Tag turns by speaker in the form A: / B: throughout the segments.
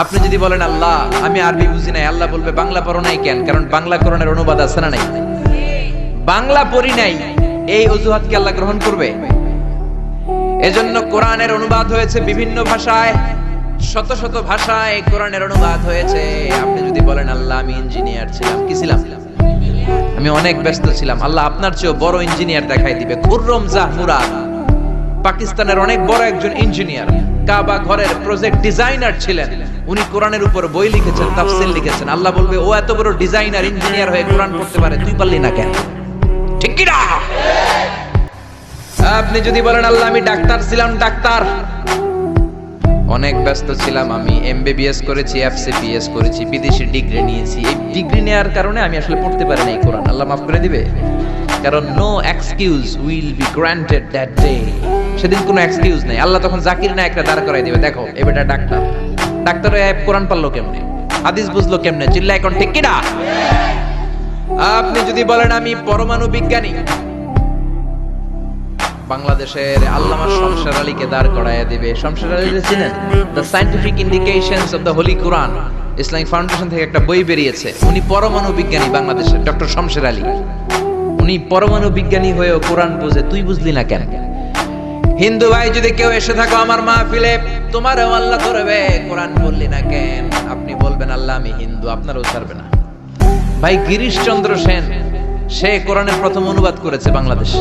A: আপনি যদি বলেন আল্লাহ আমি আরবি বুঝি নাই, আল্লাহ বলবে বাংলা পড়ো নাই কেন? কারণ বাংলা কোরআনের অনুবাদ আছে না নাই? বাংলা পড়ি নাই, এই অজুহাত কি আল্লাহ গ্রহণ করবে? এজন্য কোরআনের অনুবাদ হয়েছে বিভিন্ন ভাষায়, শত শত ভাষায় কোরআনের অনুবাদ হয়েছে। আপনি যদি বলেন আল্লাহ আমি ইঞ্জিনিয়ার ছিলাম, কি ছিলাম? আমি অনেক ব্যস্ত ছিলাম, আল্লাহ আপনার চেয়েও বড় ইঞ্জিনিয়ার দেখাই দিবে। খুররম জাহ মুরাদ পাকিস্তানের অনেক বড় একজন ইঞ্জিনিয়ার, কাবা ঘরের প্রজেক্ট ডিজাইনার ছিলেন। উনি কোরআনের উপর বই লিখেছেন, তাফসীর লিখেছেন। আল্লাহ বলবে ও এত বড় ডিজাইনার ইঞ্জিনিয়ার হয়ে কোরআন পড়তে পারে, তুই পারলি না কেন? ঠিক কি না? আপনি যদি বলেন আল্লাহ আমি ডাক্তার ছিলাম, ডাক্তার অনেক ব্যস্ত ছিলাম, আমি এমবিবিএস করেছি, এফসিপিএস করেছি, বিদেশি ডিগ্রি নিয়েছি, এই ডিগ্রি নেওয়ার কারণে আমি আসলে পড়তে পারি না এই কোরআন, আল্লাহ মাফ করে দিবে? কারণ no excuse will be granted that day. সেদিন কোনো এক্সকিউজ নেই। আল্লাহ তখন জাকির নায়করা দাঁড় করাই দিবে, দেখো এ বেটা ডাক্তার, ডাক্তার কোরআন পারলো কেমনে, হাদিস বুঝলো কেমনে, চিল্লা এখন ঠিক কি না? আপনি যদি বলেন আমি পরমাণু বিজ্ঞানী, বাংলাদেশের আল্লামা শমশের আলীকে দাঁড় করাইয়া দিবে। শমশের আলী চিনেন? The scientific indications of the Holi Quran, Islamic foundation থেকে একটা বই বেরিয়েছে। উনি পরমাণু বিজ্ঞানী, বাংলাদেশের ডক্টর শমশের আলী। উনি পরমাণু বিজ্ঞানী হয়েও কোরআন বুঝে, তুই বুঝলি না কেন? হিন্দু ভাই যদি কেউ এসে থাকো আমার মাহফিলে, তোমারও আল্লাহ ধরবে, কোরআন বললি না কেন? আপনি বলবেন আল্লাহ আমি হিন্দু, আপনারও ছাড়বে না। ভাই গিরিশচন্দ্র সেন, সে কোরআনের প্রথম অনুবাদ করেছে বাংলাদেশ।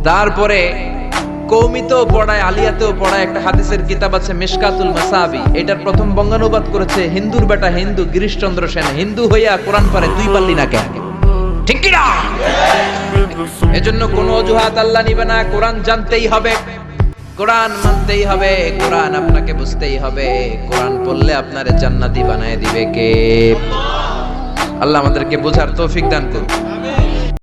A: তারপরে কৌমিতেও পড়ায়, আলিয়াতেও পড়ায়, একটা হাদিসের কিতাব আছে মিশকাতুল মাসাবি, এটার প্রথম বঙ্গানুবাদ করেছে হিন্দুর বেটা হিন্দু গিরিশচন্দ্র সেন। হিন্দু হইয়া কোরআন পারে, তুই পারলি না কেন? ঠিক কি না? এজন্য কোন অজুহাত আল্লাহ নিবে না। কোরআন জানতেই হবে, কোরআন মানতেই হবে, কোরআন আপনাকে বুঝতেই হবে। কোরআন পড়লে আপনারে জান্নাতি বানায় দিবে কে? আল্লাহ আমাদেরকে বোঝার তৌফিক দান করুন।